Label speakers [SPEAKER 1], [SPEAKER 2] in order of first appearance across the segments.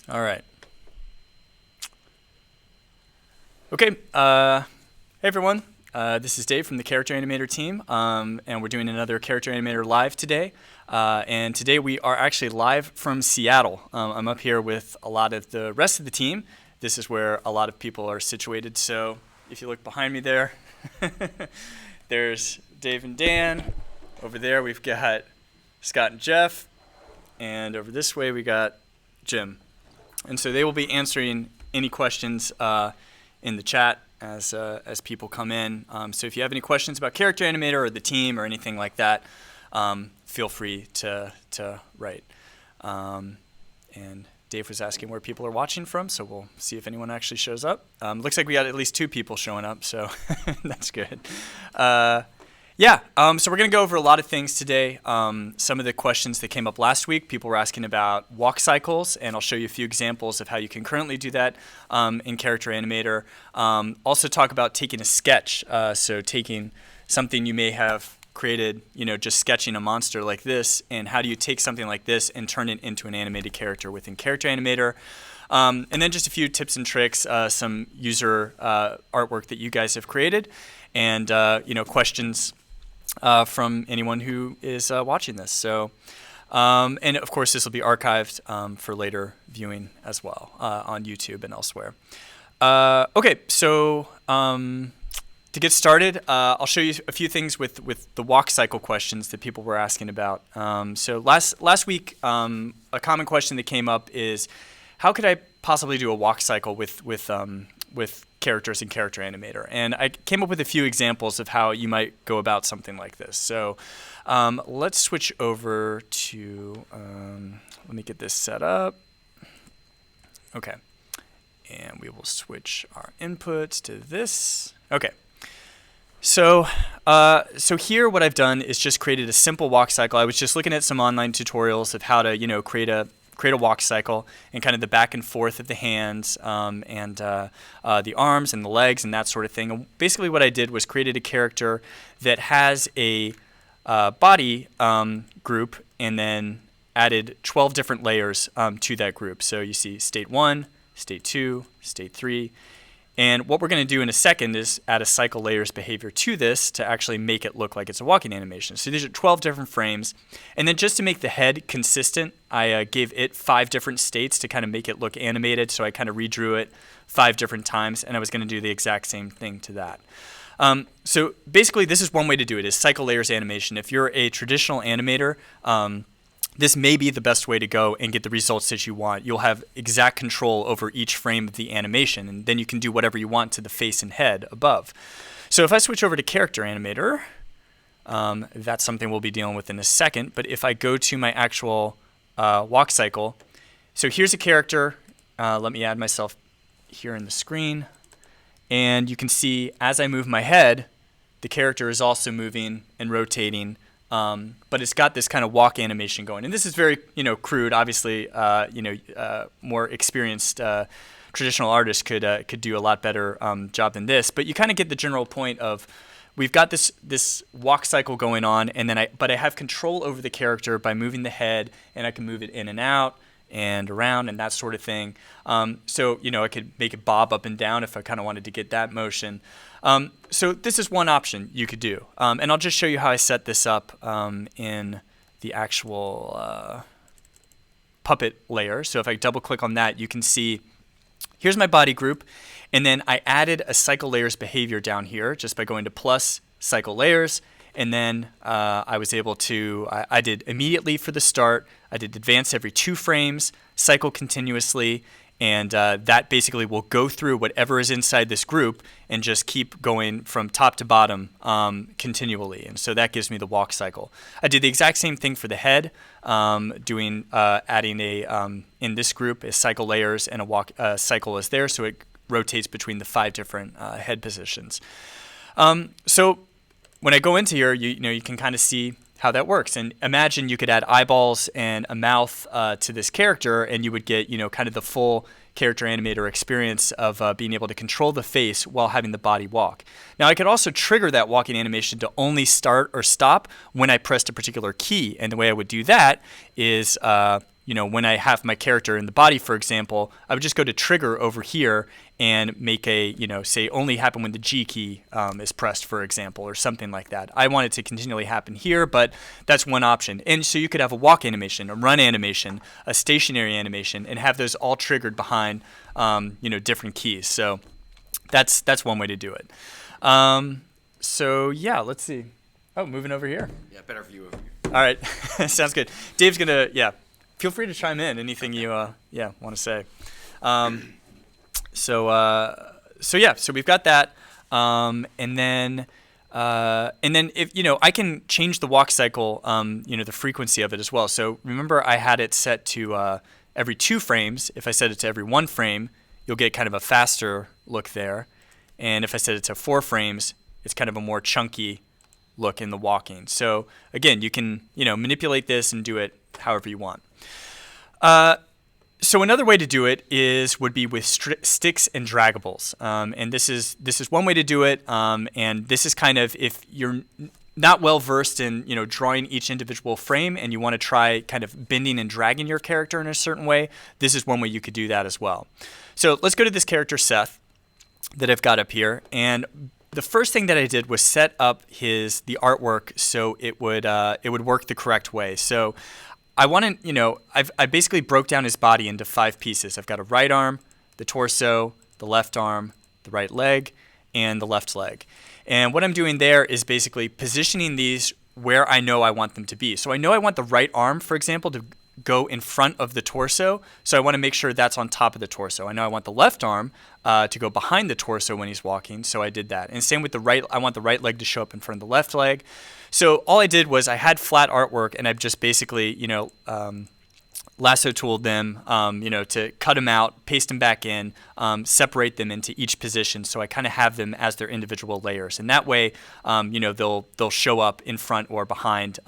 [SPEAKER 1] All right. Okay. Hey, everyone. This is Dave from the Character Animator team, and we're doing another Character Animator live today. And today we are actually live from Seattle. I'm up here with a lot of the rest of the team. This is where a lot of people are situated. So if you look behind me there, there's Dave and Dan. Over there we've got Scott and Jeff. And over this way we got Jim. And so they will be answering any questions in the chat as people come in. So if you have any questions about Character Animator or the team or anything like that, feel free to write. And Dave was asking where people are watching from, so we'll see if anyone actually shows up. Looks like we got at least 2 people showing up, so that's good. So we're going to go over a lot of things today. Some of the questions that came up last week, people were asking about walk cycles, and I'll show you a few examples of how you can currently do that in Character Animator. Also talk about taking a sketch, so taking something you may have created, just sketching a monster like this, and how do you take something like this and turn it into an animated character within Character Animator. And then just a few tips and tricks, some user artwork that you guys have created, and questions from anyone who is watching this. So, and of course, this will be archived for later viewing as well on YouTube and elsewhere. Okay, so to get started, I'll show you a few things with the walk cycle questions that people were asking about. So last week, a common question that came up is, how could I possibly do a walk cycle with characters in Character Animator? And I came up with a few examples of how you might go about something like this. So let's switch over to, let me get this set up. Okay. And we will switch our inputs to this. Okay. So here what I've done is just created a simple walk cycle. I was just looking at some online tutorials of how to, create a walk cycle and kind of the back and forth of the hands and the arms and the legs and that sort of thing. And basically what I did was created a character that has a body group and then added 12 different layers to that group. So you see state 1, state 2, state 3. And what we're going to do in a second is add a cycle layers behavior to this to actually make it look like it's a walking animation. So these are 12 different frames. And then just to make the head consistent, I gave it 5 different states to kind of make it look animated. So I kind of redrew it 5 different times, and I was going to do the exact same thing to that. So basically, this is one way to do it, is cycle layers animation. If you're a traditional animator, this may be the best way to go and get the results that you want. You'll have exact control over each frame of the animation, and then you can do whatever you want to the face and head above. So if I switch over to Character Animator, that's something we'll be dealing with in a second. But if I go to my actual walk cycle, so here's a character. Let me add myself here in the screen. And you can see as I move my head, the character is also moving and rotating. But it's got this kind of walk animation going, and this is very, crude. Obviously, more experienced traditional artists could do a lot better job than this. But you kind of get the general point of, we've got this walk cycle going on, and then I have control over the character by moving the head, and I can move it in and out and around and that sort of thing. So I could make it bob up and down if I kind of wanted to get that motion. So this is one option you could do. And I'll just show you how I set this up in the actual puppet layer. So if I double click on that, you can see here's my body group. And then I added a cycle layers behavior down here just by going to plus cycle layers. And then I was able to, I did immediately for the start, I did advance every 2 frames, cycle continuously, and that basically will go through whatever is inside this group and just keep going from top to bottom continually. And so that gives me the walk cycle. I did the exact same thing for the head, adding in this group a cycle layers and a walk cycle is there, so it rotates between the 5 different head positions. So when I go into here, you can kind of see how that works. And imagine you could add eyeballs and a mouth to this character, and you would get, kind of the full Character Animator experience of being able to control the face while having the body walk. Now, I could also trigger that walking animation to only start or stop when I pressed a particular key. And the way I would do that is when I have my character in the body, for example, I would just go to trigger over here and make a, say only happen when the G key is pressed, for example, or something like that. I want it to continually happen here, but that's one option. And so you could have a walk animation, a run animation, a stationary animation, and have those all triggered behind, different keys. So that's one way to do it. So yeah, let's see. Oh, moving over here.
[SPEAKER 2] Yeah, better view of you.
[SPEAKER 1] All right, sounds good. Dave's gonna, feel free to chime in anything you want to say. So we've got that, and then if I can change the walk cycle, the frequency of it as well. So remember, I had it set to every 2 frames. If I set it to every 1 frame, you'll get kind of a faster look there, and if I set it to 4 frames, it's kind of a more chunky look in the walking. So again, you can manipulate this and do it however you want. So another way to do it would be with sticks and draggables, and this is one way to do it. And this is kind of if you're not well versed in drawing each individual frame and you want to try kind of bending and dragging your character in a certain way, this is one way you could do that as well. So let's go to this character Seth that I've got up here, and the first thing that I did was set up the artwork so it would work the correct way. So I wanted, I basically broke down his body into 5 pieces. I've got a right arm, the torso, the left arm, the right leg, and the left leg. And what I'm doing there is basically positioning these where I know I want them to be. So I know I want the right arm, for example, to go in front of the torso, so I want to make sure that's on top of the torso. I know I want the left arm to go behind the torso when he's walking, so I did that. And same with the right, I want the right leg to show up in front of the left leg. So all I did was I had flat artwork, and I've just basically, lasso tooled them, to cut them out, paste them back in, separate them into each position, so I kind of have them as their individual layers. And that way, they'll show up in front or behind,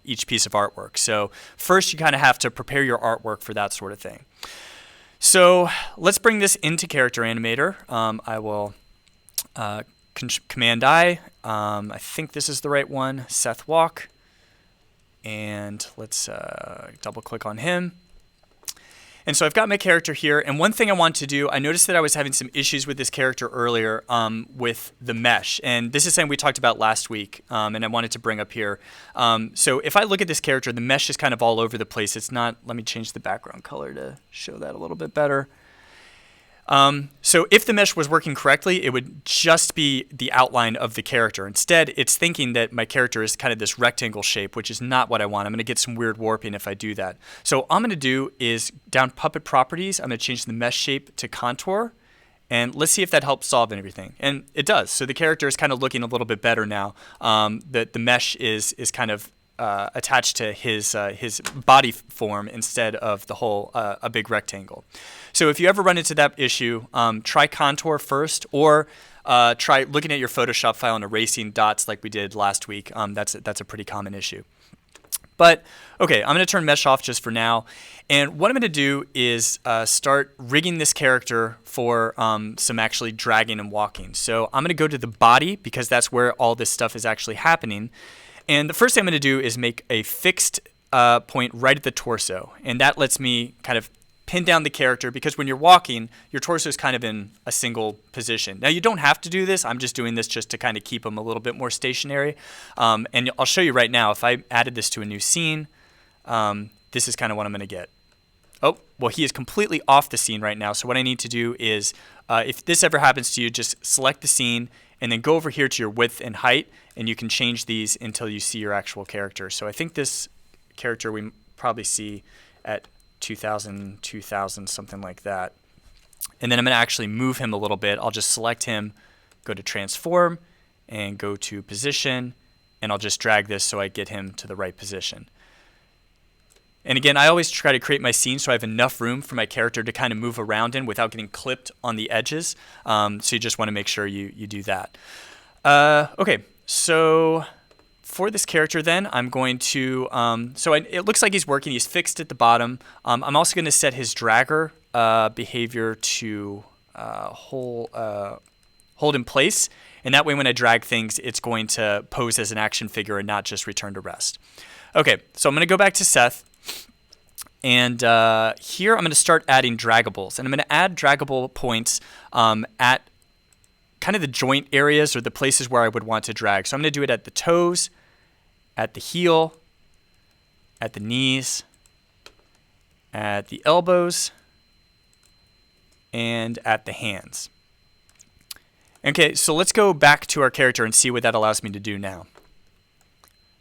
[SPEAKER 1] each piece of artwork. So first, you kind of have to prepare your artwork for that sort of thing. So let's bring this into Character Animator. I will Command I. I think this is the right one. Seth walk. And let's double click on him. And so I've got my character here. And one thing I want to do, I noticed that I was having some issues with this character earlier with the mesh. And this is something we talked about last week, and I wanted to bring up here. So if I look at this character, the mesh is kind of all over the place. It's not, let me change the background color to show that a little bit better. So if the mesh was working correctly, it would just be the outline of the character. Instead, it's thinking that my character is kind of this rectangle shape, which is not what I want. I'm going to get some weird warping if I do that. So all I'm going to do is down Puppet Properties, I'm going to change the mesh shape to Contour, and let's see if that helps solve everything. And it does. So the character is kind of looking a little bit better now. The mesh is kind of attached to his body form instead of the whole a big rectangle. So if you ever run into that issue, try Contour first, or try looking at your Photoshop file and erasing dots like we did last week. That's a pretty common issue. But okay, I'm going to turn mesh off just for now. And what I'm going to do is start rigging this character for some actually dragging and walking. So I'm going to go to the body because that's where all this stuff is actually happening. And the first thing I'm going to do is make a fixed point right at the torso. And that lets me kind of pin down the character, because when you're walking, your torso is kind of in a single position. Now, you don't have to do this. I'm just doing this just to kind of keep them a little bit more stationary. And I'll show you right now, if I added this to a new scene, this is kind of what I'm going to get. Oh, well, he is completely off the scene right now. So what I need to do is, if this ever happens to you, just select the scene and then go over here to your width and height, and you can change these until you see your actual character. So I think this character we probably see at 2000, something like that. And then I'm going to actually move him a little bit. I'll just select him, go to Transform, and go to Position, and I'll just drag this so I get him to the right position. And again, I always try to create my scene so I have enough room for my character to kind of move around in without getting clipped on the edges. So you just want to make sure you do that. Okay, so for this character then, I'm going to, it looks like he's working. He's fixed at the bottom. I'm also going to set his dragger behavior to hold in place. And that way when I drag things, it's going to pose as an action figure and not just return to rest. Okay, so I'm going to go back to Seth. And here I'm going to start adding draggables. And I'm going to add draggable points at kind of the joint areas or the places where I would want to drag. So I'm going to do it at the toes, at the heel, at the knees, at the elbows, and at the hands. Okay, so let's go back to our character and see what that allows me to do now.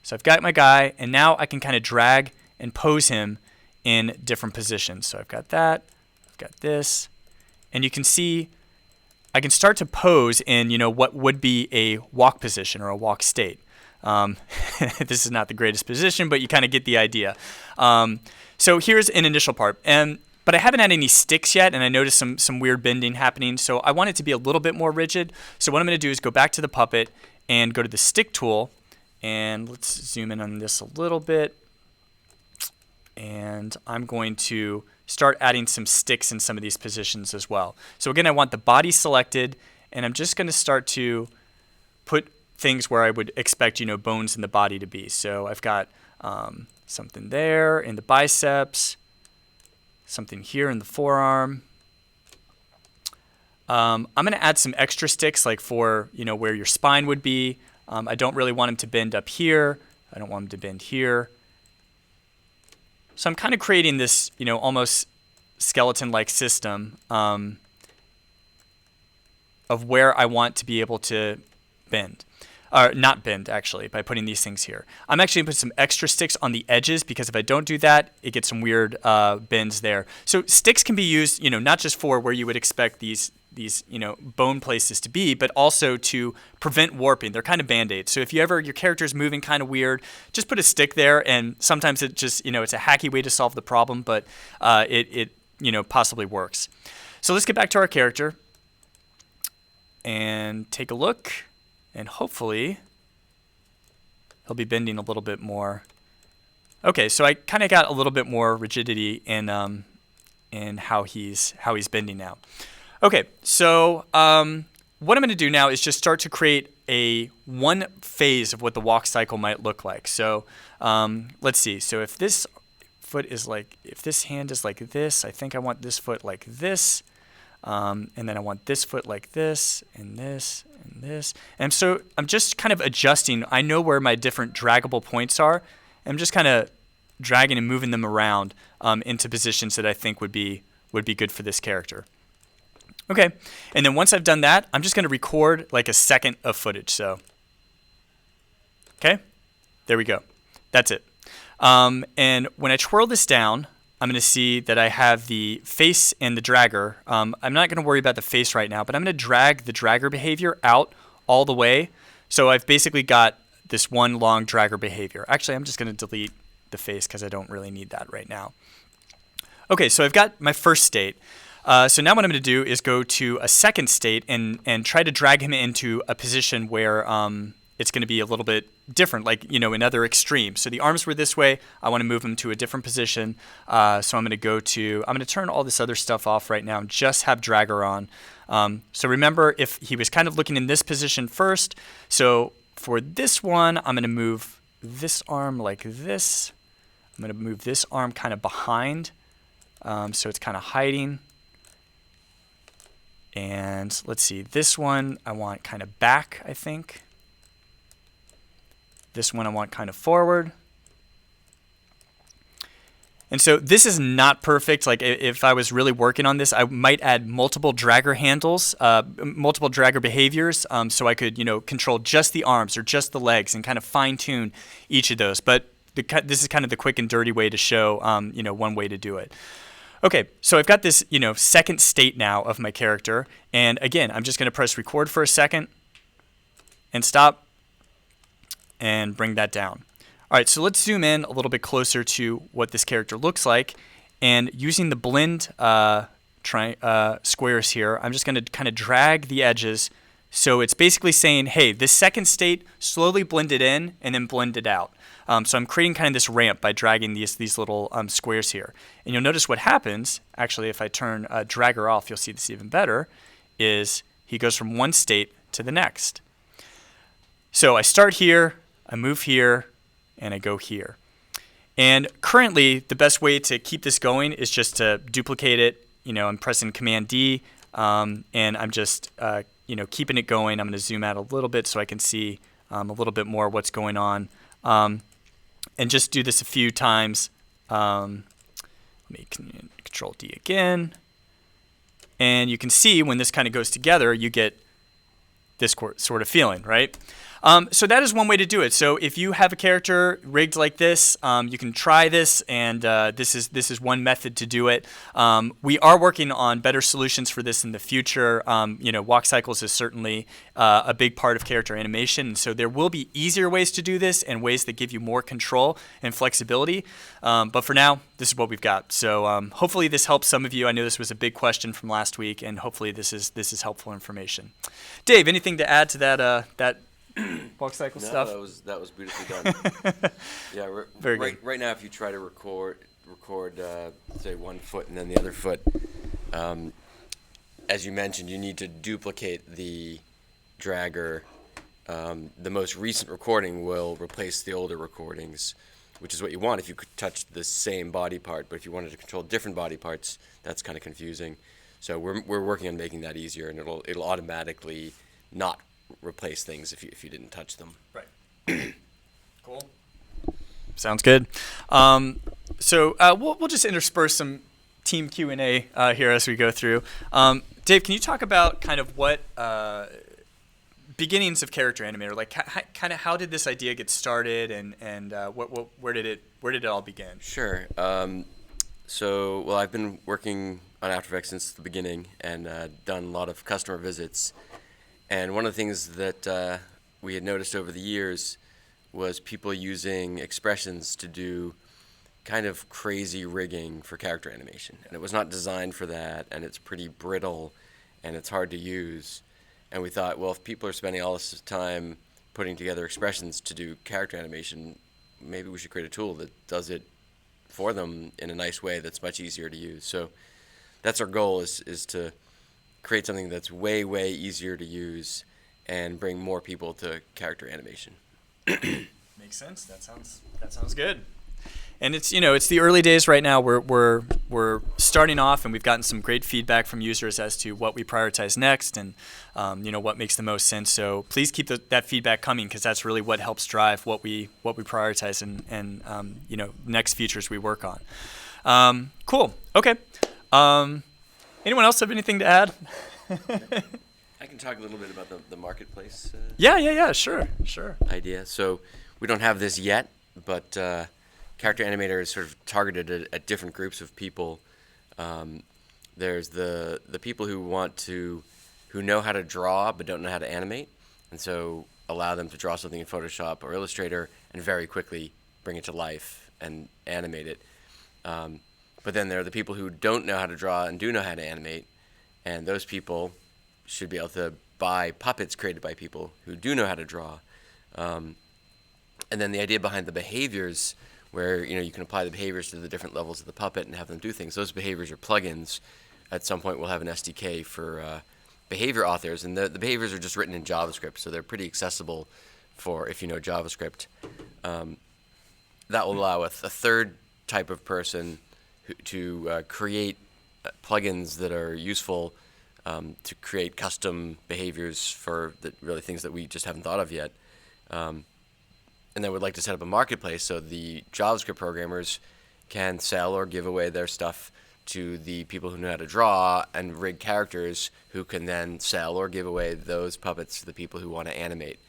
[SPEAKER 1] So I've got my guy, and now I can kind of drag and pose him in different positions. So I've got that, I've got this, and you can see I can start to pose in, what would be a walk position or a walk state. This is not the greatest position, but you kind of get the idea. So here's an initial part. But I haven't had any sticks yet, and I noticed some weird bending happening. So I want it to be a little bit more rigid. So what I'm going to do is go back to the puppet and go to the stick tool. And let's zoom in on this a little bit. And I'm going to start adding some sticks in some of these positions as well. So again, I want the body selected, and I'm just going to start to put things where I would expect, bones in the body to be. So I've got something there in the biceps, something here in the forearm. I'm going to add some extra sticks, like for where your spine would be. I don't really want him to bend up here. I don't want him to bend here. So I'm kind of creating this, almost skeleton-like system of where I want to be able to bend. Or not bend, actually, by putting these things here. I'm actually going to put some extra sticks on the edges, because if I don't do that, it gets some weird bends there. So sticks can be used, not just for where you would expect these bone places to be, but also to prevent warping. They're kind of band-aids. So if your character's moving kind of weird, just put a stick there, and sometimes it just, it's a hacky way to solve the problem, but it possibly works. So let's get back to our character and take a look, and hopefully he'll be bending a little bit more. Okay, so I kind of got a little bit more rigidity in how he's bending now. Okay, so what I'm going to do now is just start to create one phase of what the walk cycle might look like. So let's see. So if this hand is like this, I think I want this foot like this, and then I want this foot like this, and this, and this. And so I'm just kind of adjusting. I know where my different draggable points are. I'm just kind of dragging and moving them around into positions that I think would be good for this character. Okay, and then once I've done that, I'm just going to record like a second of footage. So, okay, there we go. That's it. And when I twirl this down, I'm going to see that I have the face and the dragger. I'm not going to worry about the face right now, but I'm going to drag the dragger behavior out all the way. So I've basically got this one long dragger behavior. Actually, I'm just going to delete the face because I don't really need that right now. Okay, so I've got my first state. So now what I'm going to do is go to a second state and try to drag him into a position where it's going to be a little bit different, like, another extreme. So the arms were this way. I want to move him to a different position. So I'm going to turn all this other stuff off right now and just have dragger on. So remember, if he was kind of looking in this position first, so for this one, I'm going to move this arm like this. I'm going to move this arm kind of behind, so it's kind of hiding. And let's see, this one I want kind of back, I think. This one I want kind of forward. And so this is not perfect. Like if I was really working on this, I might add multiple dragger handles, multiple dragger behaviors, so I could, control just the arms or just the legs and kind of fine tune each of those. But this is kind of the quick and dirty way to show, one way to do it. Okay, so I've got this, second state now of my character. And again, I'm just going to press record for a second and stop and bring that down. All right, so let's zoom in a little bit closer to what this character looks like. And using the blend squares here, I'm just going to kind of drag the edges. So it's basically saying, hey, this second state, slowly blend it in and then blend it out. So I'm creating kind of this ramp by dragging these little squares here. And you'll notice what happens, actually, if I turn dragger off, you'll see this even better, is he goes from one state to the next. So I start here, I move here, and I go here. And currently, the best way to keep this going is just to duplicate it. I'm pressing Command D, and I'm just keeping it going. I'm going to zoom out a little bit so I can see a little bit more what's going on, and just do this a few times. Let me Control D again, and you can see when this kind of goes together, you get this sort of feeling, right? So that is one way to do it. So if you have a character rigged like this, you can try this, and this is one method to do it. We are working on better solutions for this in the future. Walk cycles is certainly a big part of character animation, and so there will be easier ways to do this and ways that give you more control and flexibility. But for now, this is what we've got. So hopefully this helps some of you. I know this was a big question from last week, and hopefully this is helpful information. Dave, anything to add to that walk cycle stuff?
[SPEAKER 2] That was beautifully done. Yeah,
[SPEAKER 1] Very good.
[SPEAKER 2] Right now, if you try to record say 1 foot and then the other foot, as you mentioned, you need to duplicate the dragger. The most recent recording will replace the older recordings, which is what you want if you could touch the same body part. But if you wanted to control different body parts, that's kind of confusing. So we're working on making that easier, and it'll automatically not replace things if you didn't touch them.
[SPEAKER 1] Right. Cool. Sounds good. So we'll just intersperse some team Q&A here as we go through. Dave, can you talk about kind of what beginnings of Character Animator, like kind of how did this idea get started, and where did it all begin?
[SPEAKER 2] Sure. So I've been working on After Effects since the beginning, and done a lot of customer visits. And one of the things that we had noticed over the years was people using expressions to do kind of crazy rigging for character animation. And it was not designed for that, and it's pretty brittle, and it's hard to use. And we thought, well, if people are spending all this time putting together expressions to do character animation, maybe we should create a tool that does it for them in a nice way that's much easier to use. So that's our goal, is to create something that's way, way easier to use and bring more people to character animation.
[SPEAKER 1] Makes sense. That sounds good. And it's the early days right now. We're starting off, and we've gotten some great feedback from users as to what we prioritize next, and what makes the most sense. So please keep that feedback coming, because that's really what helps drive what we prioritize and next features we work on. Cool. Okay. Anyone else have anything to add?
[SPEAKER 2] I can talk a little bit about the marketplace.
[SPEAKER 1] Yeah. Sure.
[SPEAKER 2] Idea. So we don't have this yet, but Character Animator is sort of targeted at different groups of people. There's the people who know how to draw but don't know how to animate, and so allow them to draw something in Photoshop or Illustrator and very quickly bring it to life and animate it. But then there are the people who don't know how to draw and do know how to animate, and those people should be able to buy puppets created by people who do know how to draw. And then the idea behind the behaviors, where you can apply the behaviors to the different levels of the puppet and have them do things. Those behaviors are plugins. At some point, we'll have an SDK for behavior authors, and the behaviors are just written in JavaScript, so they're pretty accessible for if you know JavaScript. That will allow a third type of person to create plugins that are useful to create custom behaviors for really things that we just haven't thought of yet. And then we'd like to set up a marketplace so the JavaScript programmers can sell or give away their stuff to the people who know how to draw, and rig characters who can then sell or give away those puppets to the people who want to animate,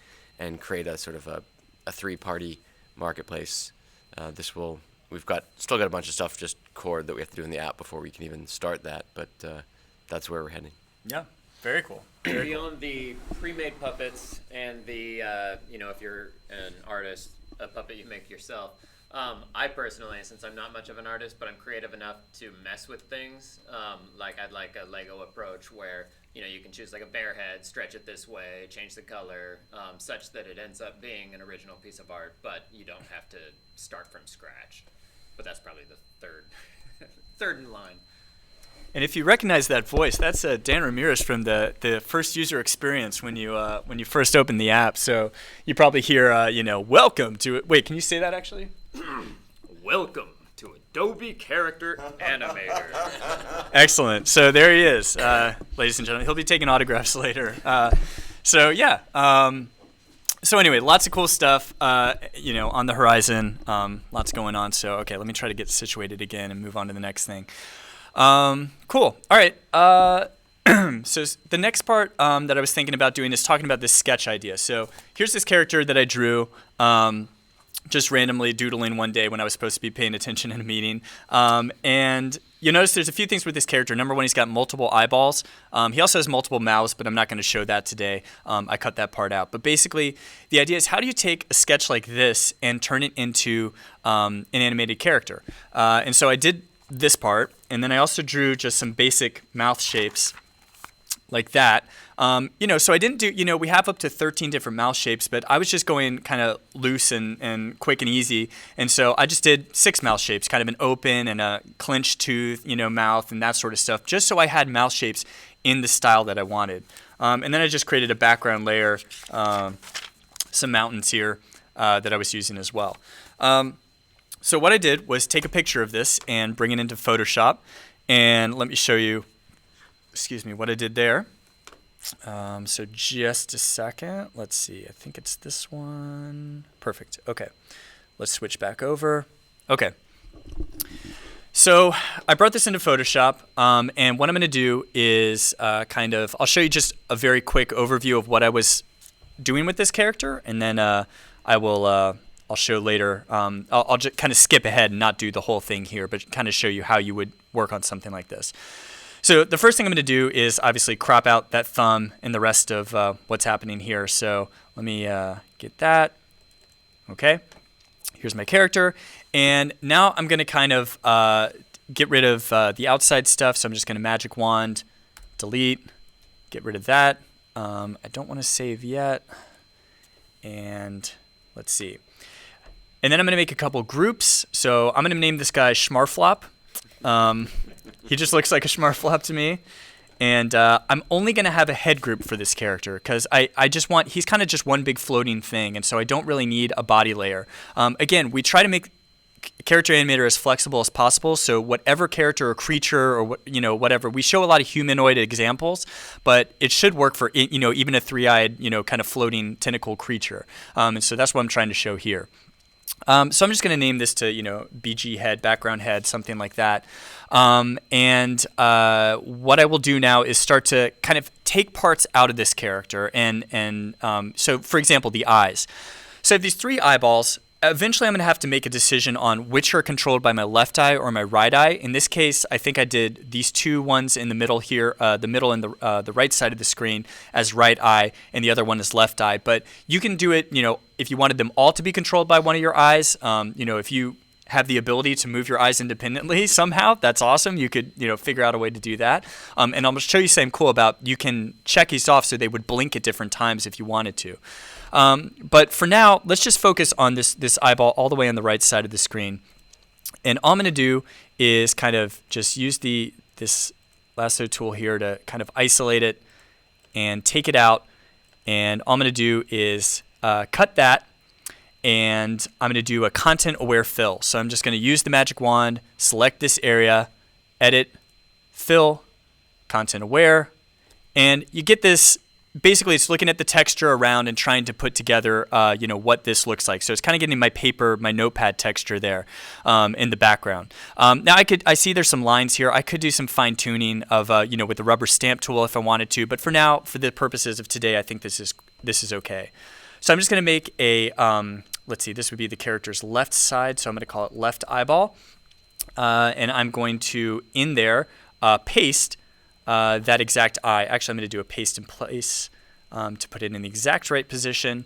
[SPEAKER 2] and create a sort of a three-party marketplace. We've still got a bunch of stuff, just code that we have to do in the app before we can even start that, but that's where we're heading.
[SPEAKER 1] Yeah, very cool.
[SPEAKER 3] Beyond the pre-made puppets and the, if you're an artist, a puppet you make yourself, I personally, since I'm not much of an artist, but I'm creative enough to mess with things, I'd like a Lego approach where, you can choose like a bear head, stretch it this way, change the color, such that it ends up being an original piece of art, but you don't have to start from scratch. But that's probably the third in line.
[SPEAKER 1] And if you recognize that voice, that's Dan Ramirez from the first user experience when you first open the app. So you probably hear, welcome to it. Wait, can you say that actually?
[SPEAKER 3] Welcome to Adobe Character Animator.
[SPEAKER 1] Excellent. So there he is, ladies and gentlemen. He'll be taking autographs later. So anyway, lots of cool stuff, on the horizon. Lots going on. So okay, let me try to get situated again and move on to the next thing. Cool. All right. So the next part that I was thinking about doing is talking about this sketch idea. So here's this character that I drew. Just randomly doodling one day when I was supposed to be paying attention in a meeting. And you notice there's a few things with this character. Number one, he's got multiple eyeballs. He also has multiple mouths, but I'm not going to show that today. I cut that part out. But basically, the idea is how do you take a sketch like this and turn it into an animated character? And so I did this part, and then I also drew just some basic mouth shapes like that. So I didn't do, we have up to 13 different mouth shapes, but I was just going kind of loose and quick and easy. And so I just did 6 mouth shapes, kind of an open and a clenched tooth, mouth and that sort of stuff, just so I had mouth shapes in the style that I wanted. And then I just created a background layer, some mountains here that I was using as well. So what I did was take a picture of this and bring it into Photoshop. And let me show you, what I did there. So just a second. Let's see. I think it's this one. Perfect. Okay. Let's switch back over. Okay. So I brought this into Photoshop, and what I'm going to do is I'll show you just a very quick overview of what I was doing with this character, and then I'll show later. I'll just kind of skip ahead and not do the whole thing here, but kind of show you how you would work on something like this. So the first thing I'm going to do is obviously crop out that thumb and the rest of what's happening here. So let me get that. Okay. Here's my character. And now I'm going to kind of get rid of the outside stuff. So I'm just going to magic wand, delete, get rid of that. I don't want to save yet. And let's see. And then I'm going to make a couple groups. So I'm going to name this guy Shmarflop. He just looks like a Shmarflop to me. And I'm only going to have a head group for this character because he's kind of just one big floating thing. And so I don't really need a body layer. Again, we try to make Character Animator as flexible as possible. So whatever character or creature or whatever, we show a lot of humanoid examples, but it should work for even a 3-eyed kind of floating tentacle creature. And so that's what I'm trying to show here. So I'm just going to name this to, BG head, background head, something like that. And what I will do now is start to kind of take parts out of this character. And so, for example, the eyes. So I have these 3 eyeballs. Eventually, I'm going to have to make a decision on which are controlled by my left eye or my right eye. In this case, I think I did these 2 ones in the middle here, the middle and the right side of the screen as right eye, and the other one is left eye. But you can do it, if you wanted them all to be controlled by one of your eyes. If you have the ability to move your eyes independently somehow, that's awesome. You could, figure out a way to do that. And I'm going to show you something cool about you can check these off so they would blink at different times if you wanted to. But for now, let's just focus on this eyeball all the way on the right side of the screen. And all I'm going to do is kind of just use this lasso tool here to kind of isolate it and take it out. And all I'm going to do is cut that. And I'm going to do a content-aware fill. So I'm just going to use the magic wand, select this area, edit, fill, content-aware. And you get this. Basically, it's looking at the texture around and trying to put together, what this looks like. So it's kind of getting my paper, my notepad texture there in the background. Now I see there's some lines here. I could do some fine tuning of, with the rubber stamp tool if I wanted to. But for now, for the purposes of today, I think this is okay. So I'm just going to make a, let's see, this would be the character's left side. So I'm going to call it left eyeball. And I'm going to, in there, paste that exact eye. Actually, I'm going to do a paste in place to put it in the exact right position.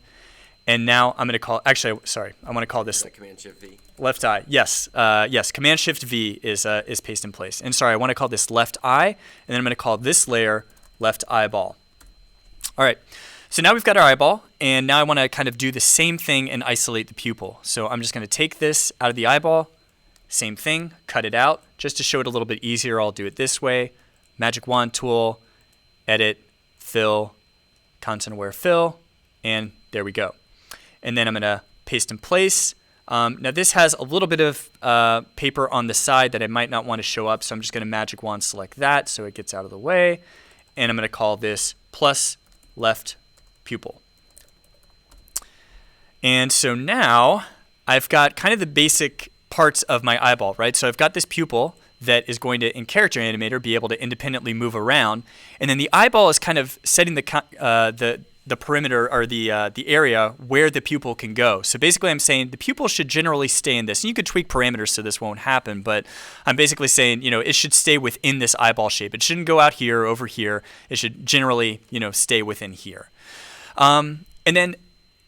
[SPEAKER 1] And now I'm going to call, I want to call this
[SPEAKER 2] Command-Shift-V.
[SPEAKER 1] Left eye. Yes, Command-Shift-V is paste in place. And sorry, I want to call this left eye, and then I'm going to call this layer left eyeball. All right. So now we've got our eyeball, and now I want to kind of do the same thing and isolate the pupil. So I'm just going to take this out of the eyeball, same thing, cut it out. Just to show it a little bit easier, I'll do it this way. Magic wand tool, edit, fill, content-aware fill, and there we go. And then I'm going to paste in place. Now this has a little bit of paper on the side that I might not want to show up, so I'm just going to magic wand select that so it gets out of the way. And I'm going to call this plus left pupil. And so now I've got kind of the basic parts of my eyeball, right? So I've got this pupil that is going to, in Character Animator, be able to independently move around. And then the eyeball is kind of setting the perimeter or the area where the pupil can go. So basically I'm saying the pupil should generally stay in this. And you could tweak parameters so this won't happen, but I'm basically saying, it should stay within this eyeball shape. It shouldn't go out here or over here. It should generally, stay within here. And then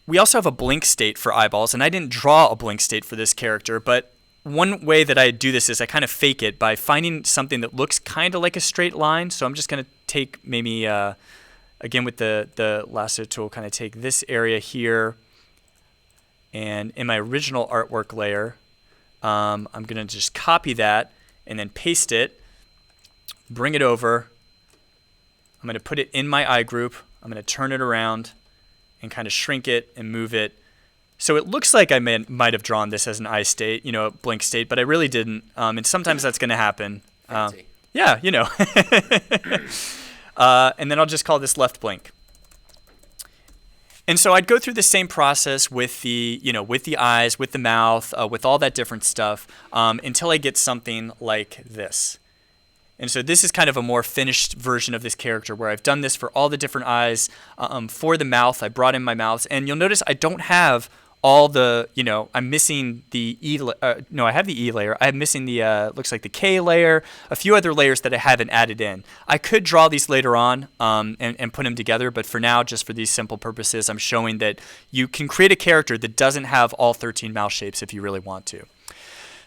[SPEAKER 1] we also have a blink state for eyeballs, and I didn't draw a blink state for this character, but one way that I do this is I kind of fake it by finding something that looks kind of like a straight line. So I'm just going to take maybe, again with the lasso tool, kind of take this area here. And in my original artwork layer, I'm going to just copy that and then paste it, bring it over. I'm going to put it in my eye group. I'm going to turn it around and kind of shrink it and move it. So it looks like I might have drawn this as an eye state, a blink state, but I really didn't. And sometimes that's going to happen. Yeah, and then I'll just call this left blink. And so I'd go through the same process with the, with the eyes, with the mouth, with all that different stuff, until I get something like this. And so this is kind of a more finished version of this character where I've done this for all the different eyes. For the mouth, I brought in my mouth. And you'll notice I don't have all the, I'm missing the E, no, I have the E layer. I'm missing the, looks like the K layer, a few other layers that I haven't added in. I could draw these later on and put them together, but for now, just for these simple purposes, I'm showing that you can create a character that doesn't have all 13 mouth shapes if you really want to.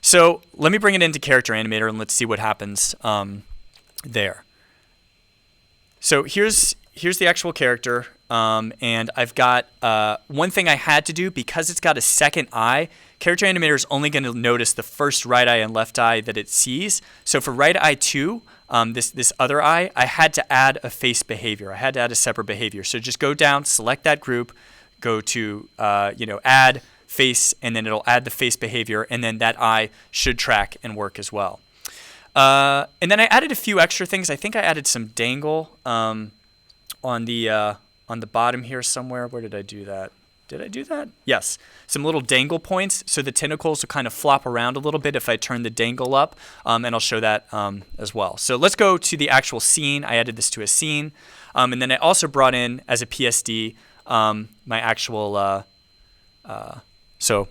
[SPEAKER 1] So let me bring it into Character Animator and let's see what happens there. So here's the actual character, and I've got one thing I had to do because it's got a second eye. Character Animator is only going to notice the first right eye and left eye that it sees. So for right eye 2, this other eye, I had to add a face behavior. I had to add a separate behavior. So just go down, select that group, go to add face, and then it'll add the face behavior, and then that eye should track and work as well. And then I added a few extra things. I think I added some dangle on the bottom here somewhere. Where did I do that? Did I do that? Yes. Some little dangle points, so the tentacles will kind of flop around a little bit if I turn the dangle up, and I'll show that as well. So let's go to the actual scene. I added this to a scene, and then I also brought in as a PSD my actual. So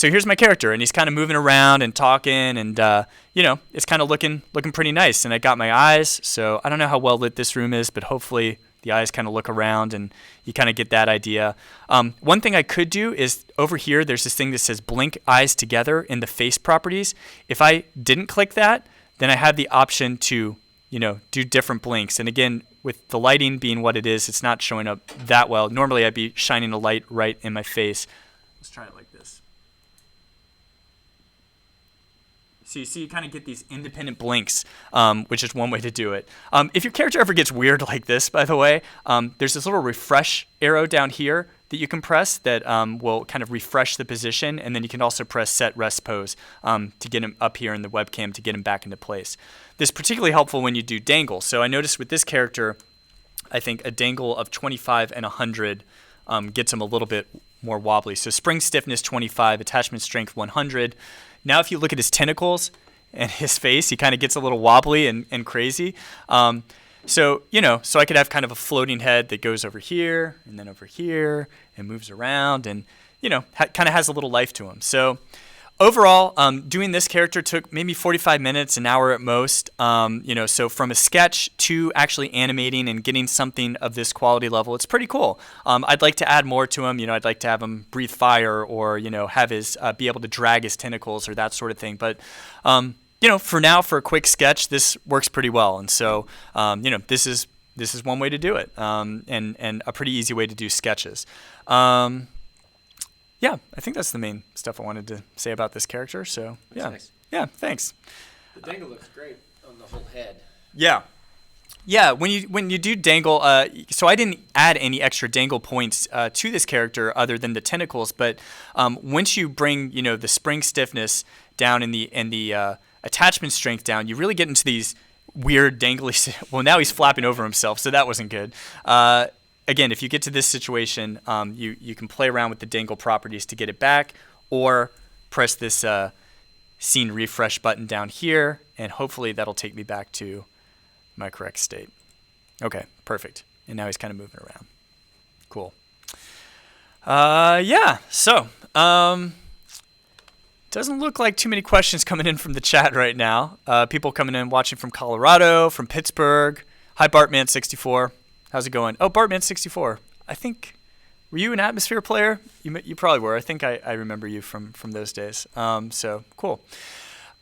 [SPEAKER 1] here's my character, and he's kind of moving around and talking, and it's kind of looking pretty nice. And I got my eyes, so I don't know how well lit this room is, but hopefully the eyes kind of look around, and you kind of get that idea. One thing I could do is over here, there's this thing that says blink eyes together in the face properties. If I didn't click that, then I have the option to do different blinks. And again, with the lighting being what it is, it's not showing up that well. Normally I'd be shining a light right in my face. Let's try it like this. So you see, you kind of get these independent blinks, which is one way to do it. If your character ever gets weird like this, by the way, there's this little refresh arrow down here that you can press that will kind of refresh the position, and then you can also press set rest pose to get him up here in the webcam to get him back into place. This is particularly helpful when you do dangle. So I noticed with this character, I think a dangle of 25 and 100 gets him a little bit more wobbly. So spring stiffness 25, attachment strength 100. Now if you look at his tentacles and his face, he kind of gets a little wobbly and crazy. So I could have kind of a floating head that goes over here and then over here and moves around and, kind of has a little life to him. So overall, doing this character took maybe 45 minutes, an hour at most. So from a sketch to actually animating and getting something of this quality level, it's pretty cool. I'd like to add more to him. I'd like to have him breathe fire or, have his be able to drag his tentacles or that sort of thing. But, for now, for a quick sketch, this works pretty well. And so, this is one way to do it, and a pretty easy way to do sketches. Yeah, I think that's the main stuff I wanted to say about this character. So yeah,
[SPEAKER 2] nice.
[SPEAKER 1] Yeah, thanks.
[SPEAKER 3] The dangle looks great on the whole head.
[SPEAKER 1] Yeah, Yeah, when you do dangle, so I didn't add any extra dangle points to this character other than the tentacles. But once you bring the spring stiffness down and the attachment strength down, you really get into these weird dangly. Well, now he's flapping over himself, so that wasn't good. Again, if you get to this situation, you can play around with the dangle properties to get it back, or press this scene refresh button down here, and hopefully that'll take me back to my correct state. Okay, perfect. And now he's kind of moving around. Cool. Yeah, so doesn't look like too many questions coming in from the chat right now. People coming in watching from Colorado, from Pittsburgh. Hi, Bartman64. How's it going? Oh, Bartman64. I think, were you an Atmosphere player? You probably were. I think I remember you from those days. So, cool.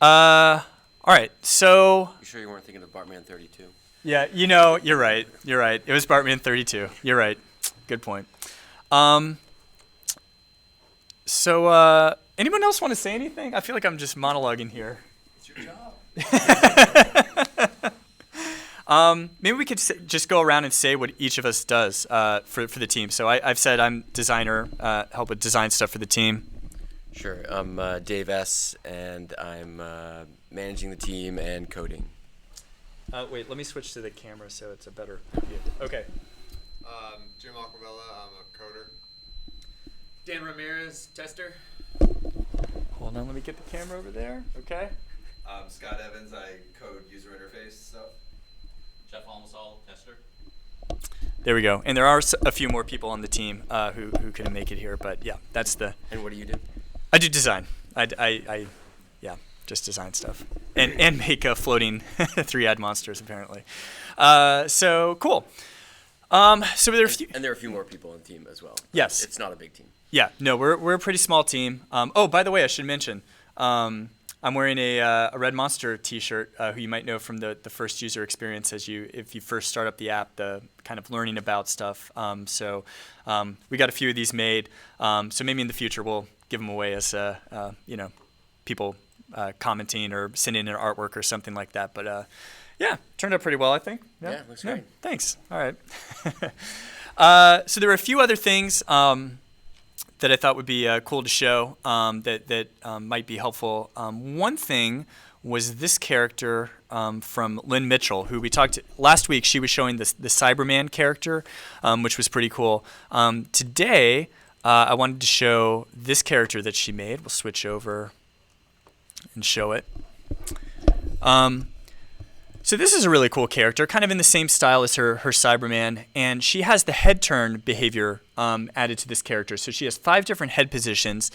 [SPEAKER 1] All right, so...
[SPEAKER 2] You sure you weren't thinking of Bartman 32?
[SPEAKER 1] Yeah, you're right. You're right. It was Bartman 32. You're right. Good point. So, anyone else want to say anything? I feel like I'm just monologuing here.
[SPEAKER 4] It's your job.
[SPEAKER 1] Maybe we could just go around and say what each of us does for the team. So I've said I'm designer, help with design stuff for the team.
[SPEAKER 2] Sure. I'm Dave S., and I'm managing the team and coding.
[SPEAKER 1] Wait, let me switch to the camera so it's a better view. Okay.
[SPEAKER 5] Jim Aquavella, I'm a coder.
[SPEAKER 3] Dan Ramirez, tester.
[SPEAKER 1] Hold on, let me get the camera over there. Okay.
[SPEAKER 4] Scott Evans, I code user interface stuff.
[SPEAKER 6] Jeff Almasal, tester.
[SPEAKER 1] There we go. And there are a few more people on the team who couldn't make it here, but yeah, that's the...
[SPEAKER 2] And what do you do?
[SPEAKER 1] I do design. I just design stuff and make floating 3-eyed monsters apparently. So cool. So there are a few.
[SPEAKER 2] And there are a few more people on the team as well.
[SPEAKER 1] Yes.
[SPEAKER 2] It's not a big team.
[SPEAKER 1] Yeah. No, we're a pretty small team. Oh, by the way, I should mention, I'm wearing a Red Monster T-shirt, who you might know from the first user experience if you first start up the app, the kind of learning about stuff. So we got a few of these made. So maybe in the future we'll give them away as people commenting or sending in artwork or something like that. But yeah, turned out pretty well, I think.
[SPEAKER 2] Yeah, looks great.
[SPEAKER 1] Thanks. All right. So there were a few other things that I thought would be cool to show that might be helpful. One thing was this character from Lynne Mitchell, who we talked last week. She was showing the Cyberman character, which was pretty cool. Today, I wanted to show this character that she made. We'll switch over and show it. So this is a really cool character, kind of in the same style as her Cyberman, and she has the head turn behavior added to this character. So she has 5 different head positions,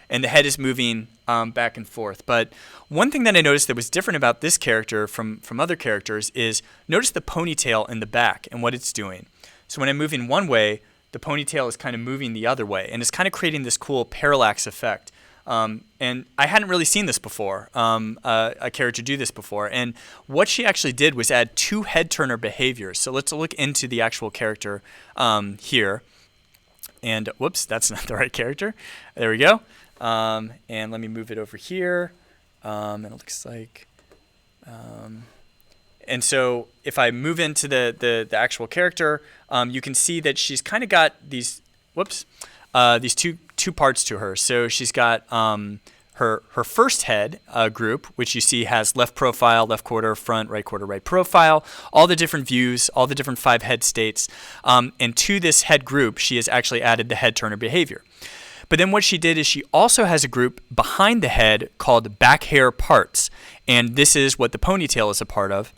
[SPEAKER 1] and the head is moving back and forth. But one thing that I noticed that was different about this character from other characters is notice the ponytail in the back and what it's doing. So when I'm moving one way, the ponytail is kind of moving the other way, and it's kind of creating this cool parallax effect. And I hadn't really seen this before, a character do this before. And what she actually did was add 2 head turner behaviors. So let's look into the actual character here. And whoops, that's not the right character. There we go. And let me move it over here. And it looks like... and so if I move into the actual character, you can see that she's kind of got these two parts to her. So she's got her first head group, which you see has left profile, left quarter, front, right quarter, right profile, all the different views, all the different 5 head states. And to this head group, she has actually added the head turner behavior. But then what she did is she also has a group behind the head called back hair parts. And this is what the ponytail is a part of.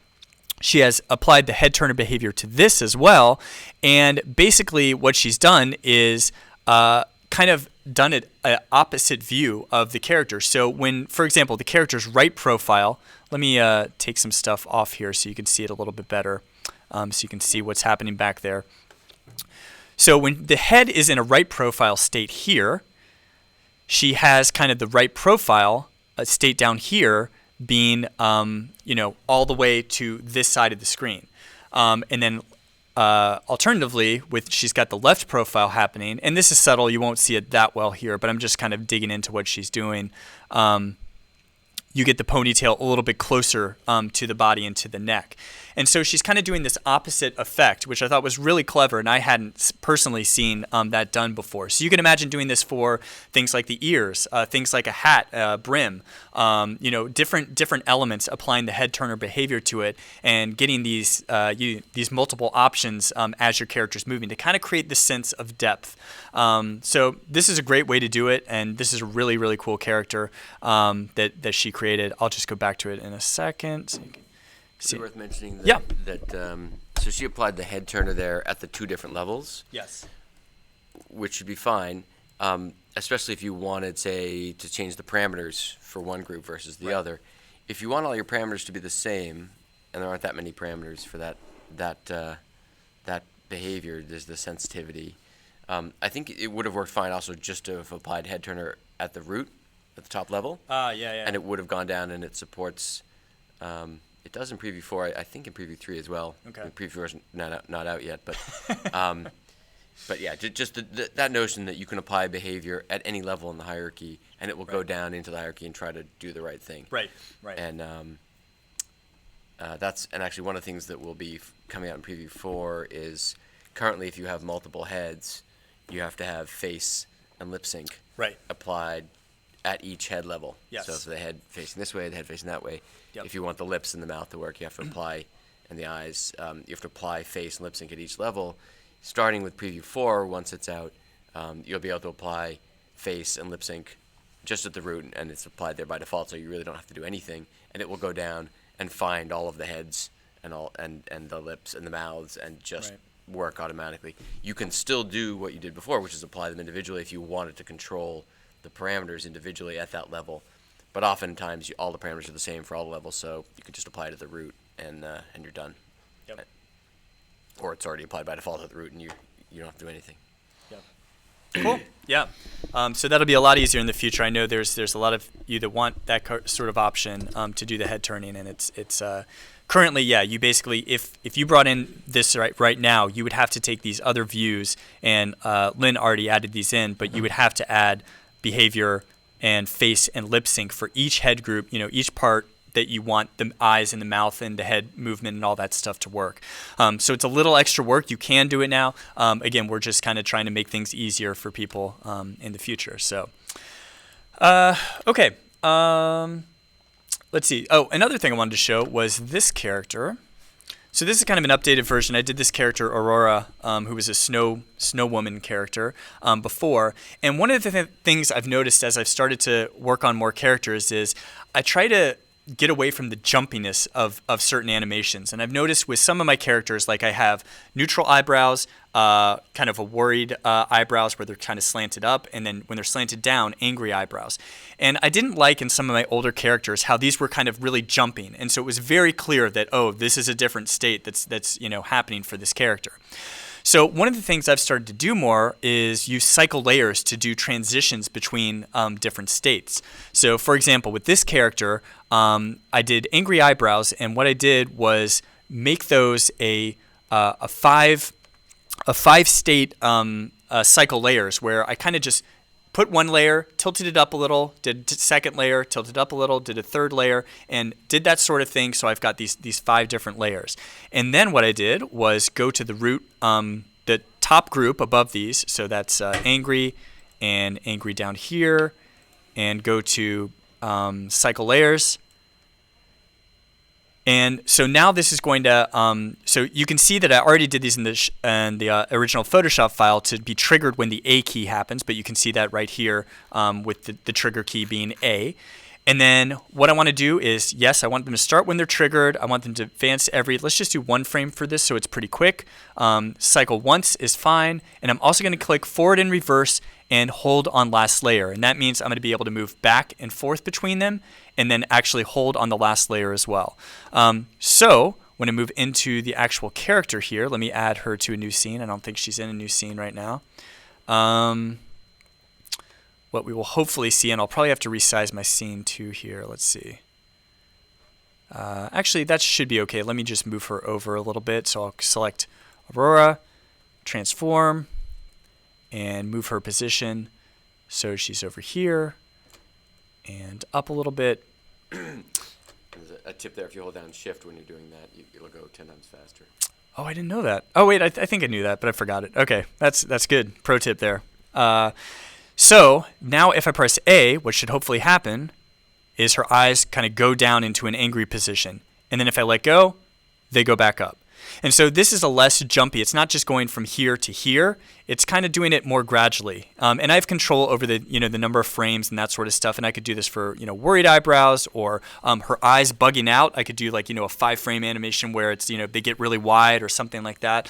[SPEAKER 1] She has applied the head turner behavior to this as well. And basically what she's done is kind of done an opposite view of the character. So when, for example, the character's right profile, let me take some stuff off here so you can see it a little bit better, so you can see what's happening back there. So when the head is in a right profile state here, she has kind of the right profile state down here being, all the way to this side of the screen. And then alternatively, she's got the left profile happening, and this is subtle, you won't see it that well here, but I'm just kind of digging into what she's doing. you get the ponytail a little bit closer to the body and to the neck. And so she's kind of doing this opposite effect, which I thought was really clever, and I hadn't personally seen that done before. So you can imagine doing this for things like the ears, things like a hat, brim, different elements, applying the head turner behavior to it, and getting these multiple options as your character's moving to kind of create this sense of depth. So this is a great way to do it, and this is a really, really cool character that she created. I'll just go back to it in a second. So you can
[SPEAKER 2] Is it worth mentioning that,
[SPEAKER 1] Yeah.
[SPEAKER 2] So she applied the head turner there at the 2 different levels,
[SPEAKER 1] Yes.
[SPEAKER 2] which should be fine, especially if you wanted, say, to change the parameters for one group versus the other. If you want all your parameters to be the same, and there aren't that many parameters for that behavior, there's the sensitivity. I think it would have worked fine also just to have applied head turner at the root, at the top level.
[SPEAKER 1] Yeah.
[SPEAKER 2] And it would have gone down, and it supports. It does in Preview 4. I think in Preview 3 as well.
[SPEAKER 1] Okay.
[SPEAKER 2] I mean, Preview 4 is not out yet, but but yeah, just that notion that you can apply behavior at any level in the hierarchy, and it will go down into the hierarchy and try to do the right thing.
[SPEAKER 1] Right.
[SPEAKER 2] And actually one of the things that will be coming out in Preview 4 is currently if you have multiple heads, you have to have face and lip sync applied at each head level.
[SPEAKER 1] Yes.
[SPEAKER 2] So if the head facing this way, the head facing that way.
[SPEAKER 1] Yep.
[SPEAKER 2] If you want the lips and the mouth to work, you have to apply, and the eyes, you have to apply face and lip sync at each level. Starting with Preview 4, once it's out, you'll be able to apply face and lip sync just at the root, and it's applied there by default, so you really don't have to do anything, and it will go down and find all of the heads and the lips and the mouths and just work automatically. You can still do what you did before, which is apply them individually if you wanted to control the parameters individually at that level, but oftentimes all the parameters are the same for all the levels, so you could just apply it at the root and you're done.
[SPEAKER 1] Yep.
[SPEAKER 2] Or it's already applied by default at the root and you don't have to do anything.
[SPEAKER 1] Cool. Yeah. So that'll be a lot easier in the future. I know there's a lot of you that want that sort of option to do the head turning, and it's currently, you basically, if you brought in this right now, you would have to take these other views, and Lynne already added these in, but you would have to add behavior and face and lip sync for each head group, each part that you want the eyes and the mouth and the head movement and all that stuff to work. So it's a little extra work. You can do it now. Again, we're just kind of trying to make things easier for people in the future. So, okay. Let's see. Oh, another thing I wanted to show was this character. So this is kind of an updated version. I did this character, Aurora, who was a snow woman character before. And one of the things I've noticed as I've started to work on more characters is I try to get away from the jumpiness of certain animations. And I've noticed with some of my characters, like I have neutral eyebrows, kind of a worried eyebrows where they're kind of slanted up, and then when they're slanted down, angry eyebrows. And I didn't like in some of my older characters how these were kind of really jumping. And so it was very clear that, oh, this is a different state that's happening for this character. So one of the things I've started to do more is use cycle layers to do transitions between different states. So for example, with this character, I did angry eyebrows, and what I did was make those a 5-state cycle layers where I kind of just put one layer, tilted it up a little, did a second layer, tilted up a little, did a third layer, and did that sort of thing. So I've got these 5 different layers. And then what I did was go to the root, the top group above these. So that's angry and angry down here, and go to cycle layers. And so now this is going to, so you can see that I already did these in the original Photoshop file to be triggered when the A key happens, but you can see that right here with the trigger key being A. And then what I want to do is, yes, I want them to start when they're triggered. I want them to advance let's just do 1 frame for this so it's pretty quick. Cycle once is fine. And I'm also going to click forward and reverse and hold on last layer. And that means I'm going to be able to move back and forth between them and then actually hold on the last layer as well. So when I move into the actual character here, let me add her to a new scene. I don't think she's in a new scene right now. What we will hopefully see, and I'll probably have to resize my scene too here. Let's see. Actually, that should be okay. Let me just move her over a little bit. So I'll select Aurora, transform, and move her position so she's over here and up a little bit,
[SPEAKER 2] There's a tip there. If you hold down shift when you're doing that, it'll go 10 times faster.
[SPEAKER 1] Oh, I didn't know that. Oh, wait, I think I knew that, but I forgot it. Okay, that's good. Pro tip there. So now if I press A, what should hopefully happen is her eyes kind of go down into an angry position. And then if I let go, they go back up. And so this is a less jumpy. It's not just going from here to here. It's kind of doing it more gradually. And I have control over the number of frames and that sort of stuff. And I could do this for worried eyebrows or her eyes bugging out. I could do like a 5-frame animation where it's they get really wide or something like that.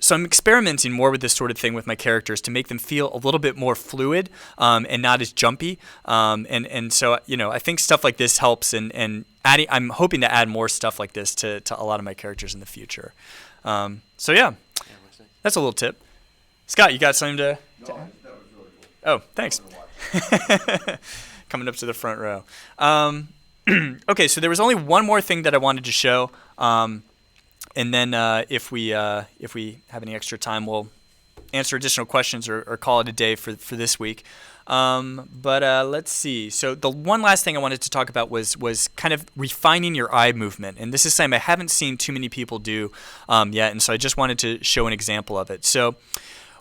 [SPEAKER 1] So I'm experimenting more with this sort of thing with my characters to make them feel a little bit more fluid and not as jumpy. And so I think stuff like this helps and I'm hoping to add more stuff like this to a lot of my characters in the future. So yeah, that's a little tip. Scott, you got something to add?
[SPEAKER 4] That was really cool.
[SPEAKER 1] Oh, thanks. Coming up to the front row. Okay, so there was only one more thing that I wanted to show, and then if we have any extra time, we'll answer additional questions or call it a day for this week. But let's see. So the one last thing I wanted to talk about was kind of refining your eye movement. And this is something I haven't seen too many people do yet. And so I just wanted to show an example of it. So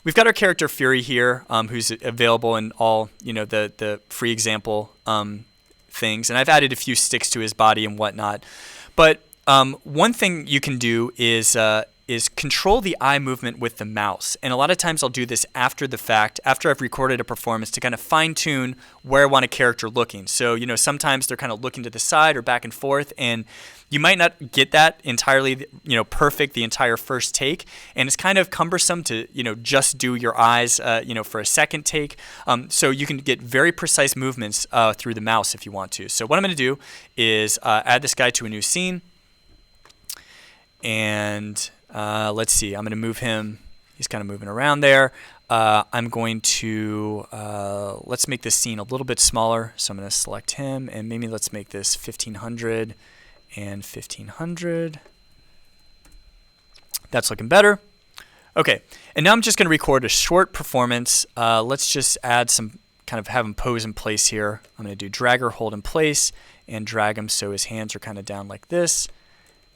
[SPEAKER 1] we've got our character Fury here, who's available in all, the free example things. And I've added a few sticks to his body and whatnot. But one thing you can do is control the eye movement with the mouse. And a lot of times I'll do this after the fact, after I've recorded a performance, to kind of fine-tune where I want a character looking. So, sometimes they're kind of looking to the side or back and forth, and you might not get that entirely, perfect the entire first take. And it's kind of cumbersome to, just do your eyes, for a second take. So you can get very precise movements through the mouse if you want to. So what I'm going to do is add this guy to a new scene. And let's see, I'm going to move him. He's kind of moving around there. I'm going to, let's make this scene a little bit smaller. So I'm going to select him, and maybe let's make this 1500 and 1500. That's looking better. Okay, and now I'm just going to record a short performance. Let's just add some, kind of have him pose in place here. I'm going to do drag or hold in place and drag him so his hands are kind of down like this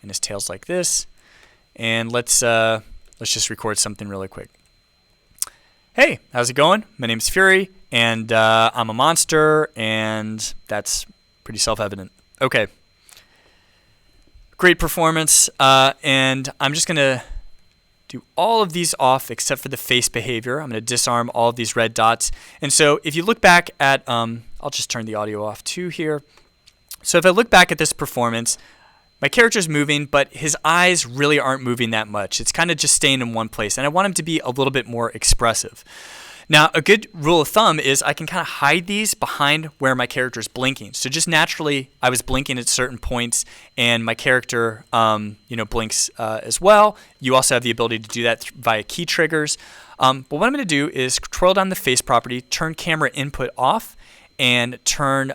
[SPEAKER 1] and his tail's like this. And let's just record something really quick. Hey, how's it going? My name's Fury, and I'm a monster, and that's pretty self-evident. Okay. Great performance, and I'm just going to do all of these off except for the face behavior. I'm going to disarm all of these red dots. And so if you look back at, I'll just turn the audio off too here. So if I look back at this performance, my character's moving, but his eyes really aren't moving that much. It's kind of just staying in one place, and I want him to be a little bit more expressive. Now, a good rule of thumb is I can kind of hide these behind where my character's blinking. So just naturally, I was blinking at certain points, and my character, blinks as well. You also have the ability to do that via key triggers. But what I'm going to do is control down the face property, turn camera input off, and turn,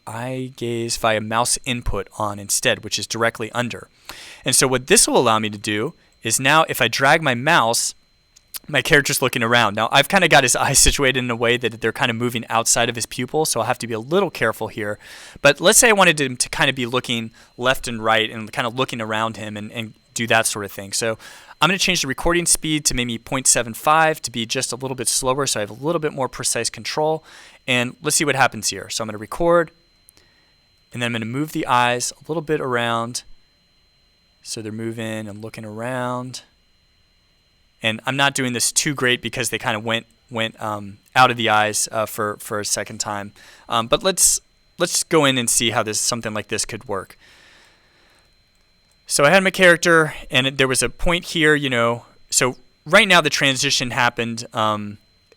[SPEAKER 1] eye gaze via mouse input on instead, which is directly under. And so what this will allow me to do is now if I drag my mouse, my character's looking around. Now I've kind of got his eyes situated in a way that they're kind of moving outside of his pupil, so I'll have to be a little careful here. But let's say I wanted him to kind of be looking left and right and kind of looking around him and do that sort of thing. So I'm going to change the recording speed to maybe 0.75 to be just a little bit slower so I have a little bit more precise control. And let's see what happens here. So I'm going to record. And then I'm going to move the eyes a little bit around so they're moving and looking around. And I'm not doing this too great because they kind of went out of the eyes for a second time. But let's go in and see how something like this could work. So I had my character, and there was a point here, So right now the transition happened.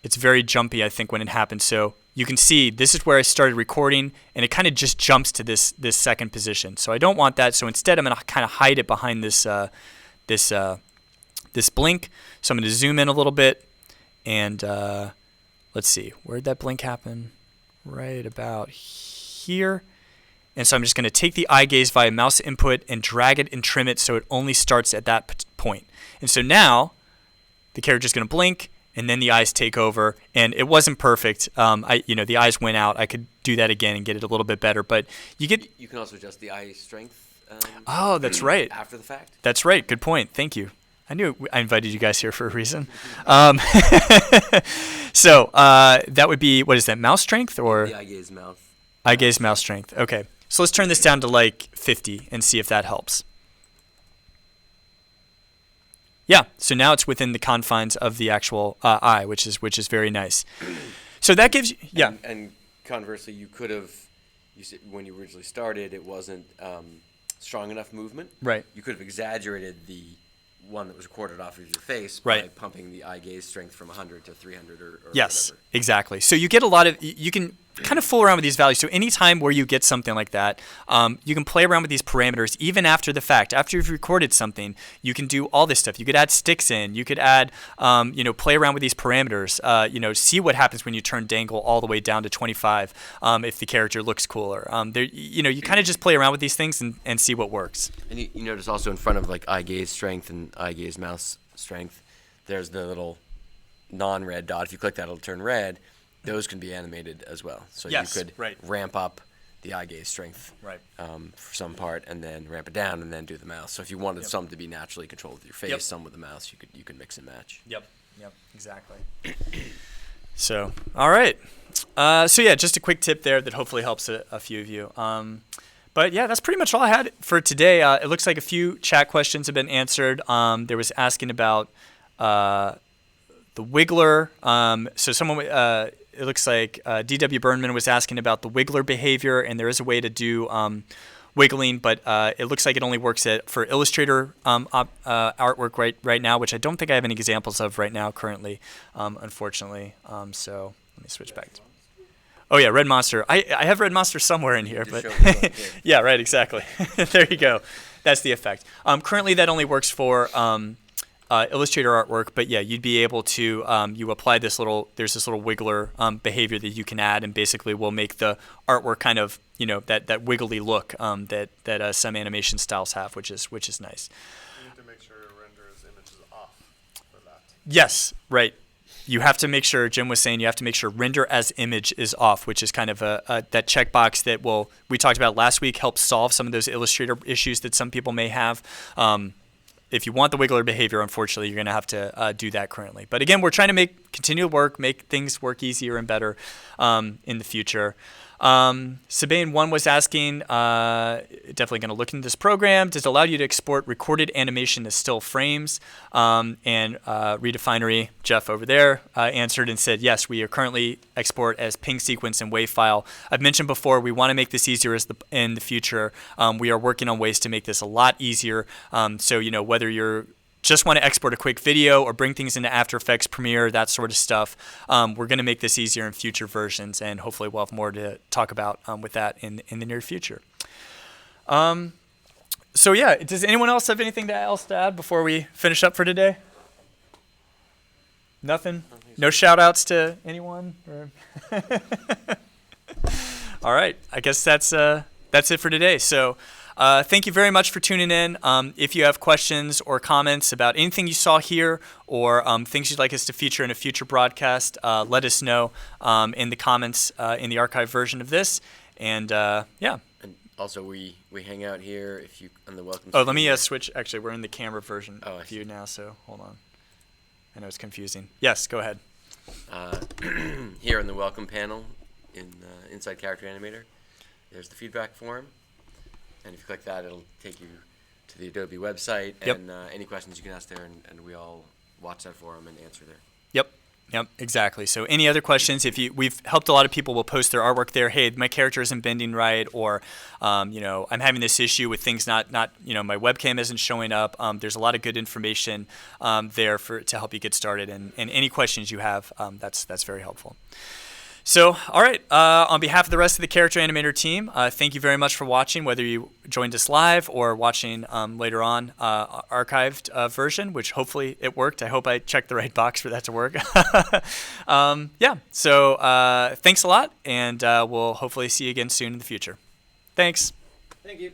[SPEAKER 1] It's very jumpy, I think, when it happened. So you can see this is where I started recording, and it kind of just jumps to this second position. So I don't want that. So instead, I'm going to kind of hide it behind this blink. So I'm going to zoom in a little bit, and let's see, where did that blink happen? Right about here. And so I'm just going to take the eye gaze via mouse input and drag it and trim it so it only starts at that point. And so now the character's going to blink, and then the eyes take over. And it wasn't perfect. The eyes went out. I could do that again and get it a little bit better. But you
[SPEAKER 2] can also adjust the eye strength.
[SPEAKER 1] Oh, that's right.
[SPEAKER 2] After the fact.
[SPEAKER 1] That's right. Good point. Thank you. I knew I invited you guys here for a reason. So that would be, what is that, mouse strength or?
[SPEAKER 2] The eye gaze mouth.
[SPEAKER 1] Eye gaze mouse strength. Okay. So let's turn this down to like 50 and see if that helps. Yeah. So now it's within the confines of the actual eye, which is very nice. So that gives you, yeah.
[SPEAKER 2] And conversely, you could have, when you originally started, it wasn't strong enough movement.
[SPEAKER 1] Right.
[SPEAKER 2] You could have exaggerated the one that was recorded off of your face
[SPEAKER 1] right.
[SPEAKER 2] by pumping the eye gaze strength from 100 to 300 or
[SPEAKER 1] yes,
[SPEAKER 2] whatever.
[SPEAKER 1] Exactly. So you get a lot of, you can kind of fool around with these values. So anytime where you get something like that, you can play around with these parameters even after the fact. After you've recorded something, you can do all this stuff. You could add sticks in. You could add, play around with these parameters. See what happens when you turn dangle all the way down to 25 if the character looks cooler. You kind of just play around with these things and see what works.
[SPEAKER 2] And you notice also in front of like eye gaze strength and eye gaze mouse strength, there's the little non-red dot. If you click that, it'll turn red. Those can be animated as well. So
[SPEAKER 1] yes,
[SPEAKER 2] you could
[SPEAKER 1] right.
[SPEAKER 2] ramp up the eye gaze strength
[SPEAKER 1] right.
[SPEAKER 2] For some part, and then ramp it down, and then do the mouse. So if you wanted
[SPEAKER 1] yep.
[SPEAKER 2] some to be naturally controlled with your face,
[SPEAKER 1] yep.
[SPEAKER 2] some with the mouse, you could mix and match.
[SPEAKER 1] Yep, exactly. So, all right. Just a quick tip there that hopefully helps a few of you. But yeah, that's pretty much all I had for today. It looks like a few chat questions have been answered. There was asking about the wiggler. So someone, it looks like D.W. Burnman was asking about the wiggler behavior, and there is a way to do wiggling, but it looks like it only works for Illustrator artwork right now, which I don't think I have any examples of right now currently, unfortunately. So let me switch back. Oh yeah, Red Monster. I have Red Monster somewhere in here, but yeah, right, exactly. There you go. That's the effect. Currently, that only works for Illustrator artwork, but yeah, you'd be able to you apply there's this little wiggler behavior that you can add, and basically will make the artwork kind of that wiggly look that some animation styles have, which is nice.
[SPEAKER 5] You need to make sure your render's image is off for that.
[SPEAKER 1] Yes, right. You have to make sure, Jim was saying, you have to make sure render as image is off, which is kind of that checkbox that we talked about last week, helps solve some of those Illustrator issues that some people may have. If you want the wiggler behavior, unfortunately, you're going to have to do that currently. But again, we're trying to continue to make things work easier and better in the future. Sabine1 was asking, definitely going to look into this program. Does it allow you to export recorded animation as still frames? And Redefinery, Jeff over there, answered and said, yes, we are currently export as ping sequence and WAV file. I've mentioned before, we want to make this easier in the future. We are working on ways to make this a lot easier. So, whether you're just want to export a quick video or bring things into After Effects, Premiere, that sort of stuff, we're going to make this easier in future versions, and hopefully we'll have more to talk about with that in the near future. So yeah, does anyone else have anything else to add before we finish up for today? Nothing? No shout-outs to anyone? All right, I guess that's it for today. So. Thank you very much for tuning in. If you have questions or comments about anything you saw here or things you'd like us to feature in a future broadcast, let us know in the comments in the archive version of this. And yeah.
[SPEAKER 2] And also, we hang out here if you on the welcome.
[SPEAKER 1] Oh, let me switch. Actually, we're in the camera version view now, so hold on. I know it's confusing. Yes, go ahead.
[SPEAKER 2] Here in the welcome panel inside Character Animator, there's the feedback form. And if you click that, it'll take you to the Adobe website.
[SPEAKER 1] Yep.
[SPEAKER 2] And any questions you can ask there, and we all watch that for them and answer there.
[SPEAKER 1] Yep, exactly. So any other questions, we've helped a lot of people, will post their artwork there. Hey, my character isn't bending right, or, I'm having this issue with things not my webcam isn't showing up. There's a lot of good information there to help you get started. And any questions you have, that's very helpful. So, all right, on behalf of the rest of the Character Animator team, thank you very much for watching, whether you joined us live or watching later on archived version, which hopefully it worked. I hope I checked the right box for that to work. So thanks a lot, and we'll hopefully see you again soon in the future. Thanks.
[SPEAKER 3] Thank you.